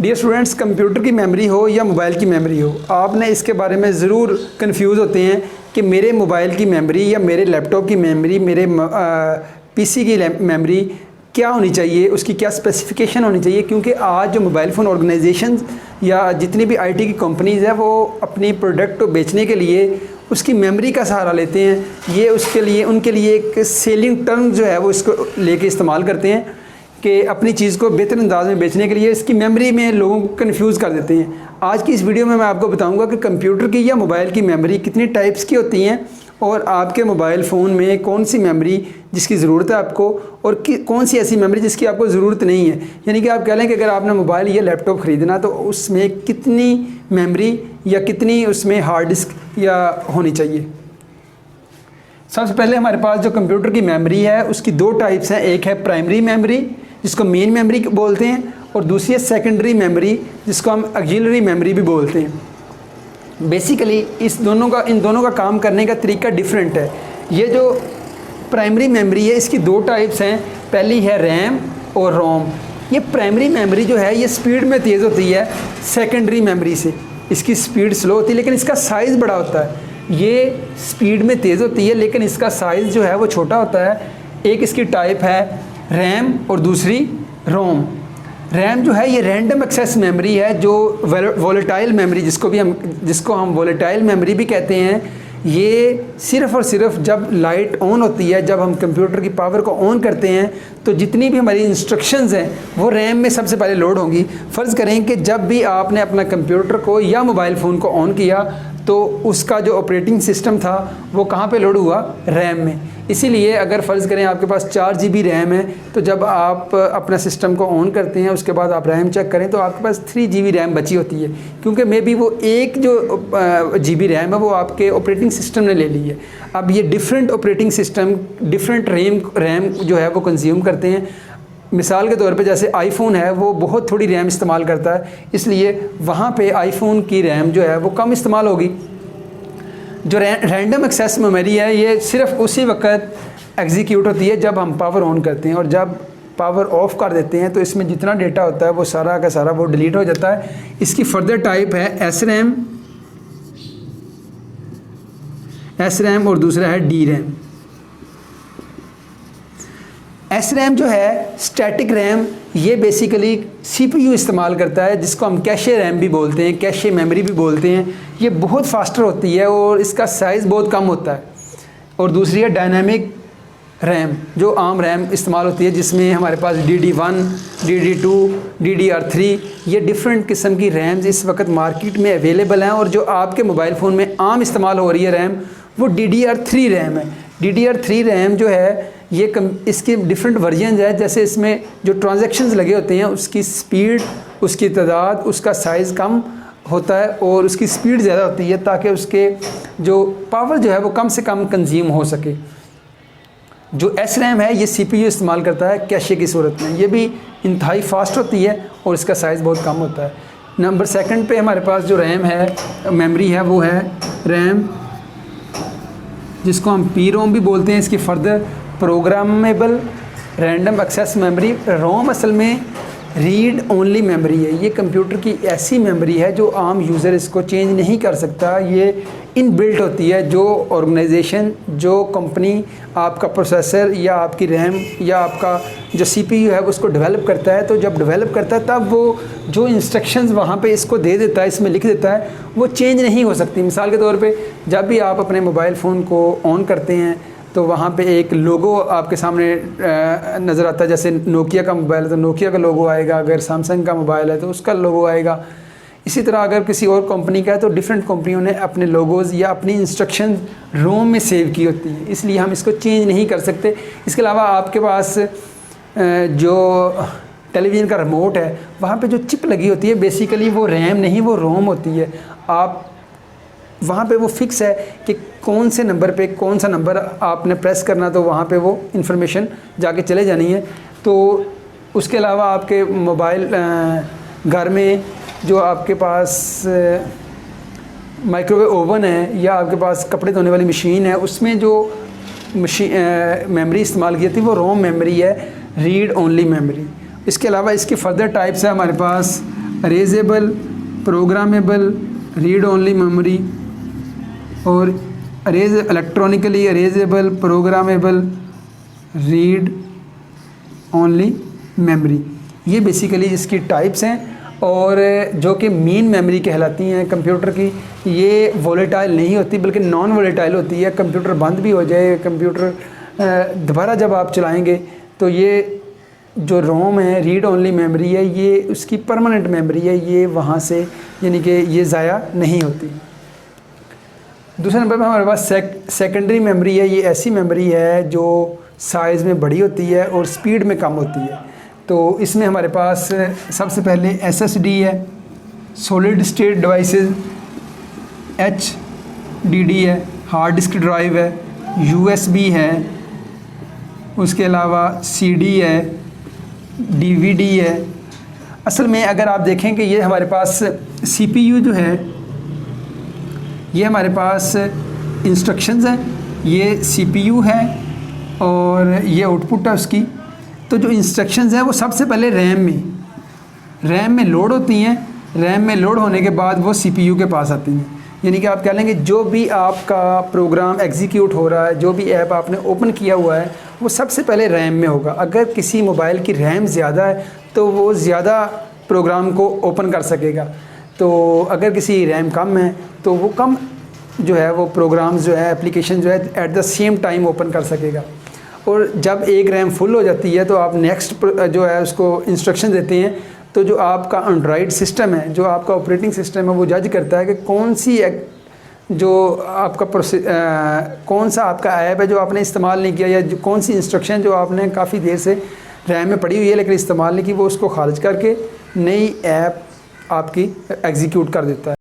Dear students, computer की memory हो या मोबाइल की मेमोरी हो, आपने इसके बारे में ज़रूर कंफ्यूज होते हैं कि मेरे मोबाइल की मेमोरी या मेरे लैपटॉप की मेमोरी, मेरे पीसी की मेमोरी क्या होनी चाहिए, उसकी क्या स्पेसिफिकेशन होनी चाहिए। क्योंकि आज जो मोबाइल फ़ोन ऑर्गेनाइजेशन या जितनी भी आईटी की कंपनीज़ है वो अपनी प्रोडक्ट को बेचने के लिए उसकी मेमोरी का सहारा लेते हैं। ये उसके लिए उनके लिए एक सेलिंग टर्म जो है वो इसको लेके इस्तेमाल करते हैं कि अपनी चीज़ को बेहतर अंदाज में बेचने के लिए इसकी मेमोरी में लोगों को कन्फ्यूज़ कर देते हैं। आज की इस वीडियो में मैं आपको बताऊंगा कि कंप्यूटर की या मोबाइल की मेमोरी कितनी टाइप्स की होती हैं और आपके मोबाइल फ़ोन में कौन सी मेमोरी जिसकी ज़रूरत है आपको और कौन सी ऐसी मेमोरी जिसकी आपको ज़रूरत नहीं है। यानी कि आप कह लें कि अगर आपने मोबाइल या लैपटॉप ख़रीदना तो उसमें कितनी मेमोरी या कितनी उसमें हार्ड डिस्क या होनी चाहिए। सबसे पहले हमारे पास जो कंप्यूटर की मेमोरी है उसकी दो टाइप्स हैं। एक है प्राइमरी मेमोरी जिसको मेन मेमोरी बोलते हैं और दूसरी है सेकेंडरी मेमोरी जिसको हम ऑक्सिलरी मेमोरी भी बोलते हैं। बेसिकली इन दोनों का काम करने का तरीका डिफरेंट है। ये जो प्राइमरी मेमोरी है इसकी दो टाइप्स हैं। पहली है रैम और रोम। ये प्राइमरी मेमोरी जो है ये स्पीड में तेज़ होती है सेकेंडरी मेमोरी से। इसकी स्पीड स्लो होती है लेकिन इसका साइज़ बड़ा होता है। ये स्पीड में तेज़ होती है लेकिन इसका साइज़ जो है वो छोटा होता है। एक इसकी टाइप है रैम और दूसरी रोम। रैम जो है ये रैंडम एक्सेस मेमोरी है जो वोलेटाइल मेमोरी जिसको हम वोलेटाइल मेमोरी भी कहते हैं। ये सिर्फ़ और सिर्फ जब लाइट ऑन होती है, जब हम कंप्यूटर की पावर को ऑन करते हैं तो जितनी भी हमारी इंस्ट्रक्शंस हैं वो रैम में सबसे पहले लोड होंगी। फ़र्ज़ करें कि जब भी आपने अपना कंप्यूटर को या मोबाइल फ़ोन को ऑन किया तो उसका जो ऑपरेटिंग सिस्टम था वो कहाँ पे लोड हुआ? रैम में। इसीलिए अगर फ़र्ज़ करें आपके पास 4 GB रैम है तो जब आप अपना सिस्टम को ऑन करते हैं उसके बाद आप रैम चेक करें तो आपके पास 3 GB रैम बची होती है। क्योंकि मे बी वो एक जो GB रैम है वो आपके ऑपरेटिंग सिस्टम ने ले ली है। अब ये different operating system different RAM जो है वो कंज्यूम करते हैं। मिसाल के तौर पे जैसे आईफोन है वो बहुत थोड़ी रैम इस्तेमाल करता है, इसलिए वहाँ पे आईफोन की रैम जो है वो कम इस्तेमाल होगी। जो रैंडम एक्सेस मेमोरी है ये सिर्फ उसी वक्त एग्जीक्यूट होती है जब हम पावर ऑन करते हैं और जब पावर ऑफ कर देते हैं तो इसमें जितना डेटा होता है वो सारा का सारा वो डिलीट हो जाता है। इसकी फर्दर टाइप है एस रैम और दूसरा है डी रैम। एस रैम जो है स्टैटिक रैम, ये बेसिकली CPU इस्तेमाल करता है जिसको हम कैशे रैम भी बोलते हैं, कैशे मेमोरी भी बोलते हैं। ये बहुत फास्टर होती है और इसका साइज़ बहुत कम होता है। और दूसरी है डायनामिक रैम जो आम रैम इस्तेमाल होती है जिसमें हमारे पास DD1, DD2, DDR3 ये डिफरेंट किस्म की रैम्स इस वक्त मार्केट में अवेलेबल हैं। और जो आपके मोबाइल फ़ोन में आम इस्तेमाल हो रही है रैम वो DDR3 रैम है। DDR3 रैम जो है ये इसके डिफरेंट वर्जन है। जैसे इसमें जो ट्रांजैक्शंस लगे होते हैं उसकी स्पीड, उसकी तादाद, उसका साइज़ कम होता है और उसकी स्पीड ज़्यादा होती है ताकि उसके जो पावर जो है वो कम से कम कंज्यूम हो सके। जो एस रैम है ये CPU इस्तेमाल करता है कैशे की सूरत में। ये भी इंतहाई फास्ट होती है और इसका साइज़ बहुत कम होता है। नंबर सेकंड पे हमारे पास जो रैम है मेमोरी है वो है रैम जिसको हम PROM भी बोलते हैं। इसकी further programmable random access memory. ROM असल में रीड ओनली मेमोरी है। ये कंप्यूटर की ऐसी मेमोरी है जो आम यूज़र इसको चेंज नहीं कर सकता। ये इनबिल्ट होती है। जो ऑर्गेनाइजेशन, जो कंपनी आपका प्रोसेसर या आपकी रैम या आपका जो CPU है उसको डेवलप करता है, तो जब डेवलप करता है तब वो जो इंस्ट्रक्शंस वहाँ पे इसको दे देता है, इसमें लिख देता है, वो चेंज नहीं हो सकती। मिसाल के तौर पे जब भी आप अपने मोबाइल फ़ोन को ऑन करते हैं तो वहाँ पे एक लोगो आपके सामने नज़र आता है। जैसे नोकिया का मोबाइल है तो नोकिया का लोगो आएगा, अगर सैमसंग का मोबाइल है तो उसका लोगो आएगा। इसी तरह अगर किसी और कंपनी का है तो डिफरेंट कंपनियों ने अपने लोगोज़ या अपनी इंस्ट्रक्शन रोम में सेव की होती है, इसलिए हम इसको चेंज नहीं कर सकते। इसके अलावा आपके पास जो टेलीविज़न का रिमोट है वहाँ पे जो चिप लगी होती है बेसिकली वो रैम नहीं वो रोम होती है। आप वहाँ पे वो फिक्स है कि कौन से नंबर पे कौन सा नंबर आपने प्रेस करना तो वहाँ पे वो इन्फॉर्मेशन जाके चले जानी है। तो उसके अलावा आपके मोबाइल घर में जो आपके पास माइक्रोवेव ओवन है या आपके पास कपड़े धोने वाली मशीन है उसमें जो मेमोरी इस्तेमाल की जाती है वो रोम मेमोरी है, रीड ओनली मेमोरी। इसके अलावा इसकी फर्दर टाइप्स है हमारे पास erasable, programmable, read only memory और electronically erasable, programmable, read only memory. ये बेसिकली इसकी टाइप्स हैं और जो कि मेन मेमोरी कहलाती हैं कंप्यूटर की। ये वोलेटाइल नहीं होती बल्कि नॉन वोलेटाइल होती है। कंप्यूटर बंद भी हो जाए, कंप्यूटर दोबारा जब आप चलाएंगे तो ये जो रोम है, रीड ओनली मेमोरी है, ये उसकी परमानेंट मेमोरी है, ये वहाँ से यानी कि ये ज़ाया नहीं होती। दूसरे नंबर पर हमारे पास सेकेंडरी मेमोरी है। ये ऐसी मेमोरी है जो साइज़ में बड़ी होती है और स्पीड में कम होती है। तो इसमें हमारे पास सबसे पहले SSD है, सॉलिड स्टेट डिवाइसेस, HDD है, हार्ड डिस्क ड्राइव है, USB है, उसके अलावा CD है, DVD है। असल में अगर आप देखें कि ये हमारे पास CPU जो है, ये हमारे पास इंस्ट्रक्शंस हैं, ये CPU है और ये आउटपुट है उसकी। तो जो इंस्ट्रक्शंस हैं वो सबसे पहले रैम में लोड होती हैं। रैम में लोड होने के बाद वो CPU के पास आती हैं। यानी कि आप कह लेंगे जो भी आपका प्रोग्राम एग्जीक्यूट हो रहा है, जो भी ऐप आपने ओपन किया हुआ है, वो सबसे पहले रैम में होगा। अगर किसी मोबाइल की रैम ज़्यादा है तो वो ज़्यादा प्रोग्राम को ओपन कर सकेगा। तो अगर किसी रैम कम है तो वो कम जो है वो प्रोग्राम जो है, एप्लीकेशन जो है at the same time open कर सकेगा। और जब एक रैम फुल हो जाती है तो आप नेक्स्ट जो है उसको इंस्ट्रक्शन देते हैं। तो जो आपका एंड्रॉयड सिस्टम है, जो आपका ऑपरेटिंग सिस्टम है, वो जज करता है कि कौन सी जो आपका कौन सा आपका ऐप है जो आपने इस्तेमाल नहीं किया, या कौन सी इंस्ट्रक्शन जो आपने काफ़ी देर से रैम में पड़ी हुई है लेकिन इस्तेमाल नहीं की, वो उसको खारिज करके नई ऐप आपकी एग्जीक्यूट कर देता है।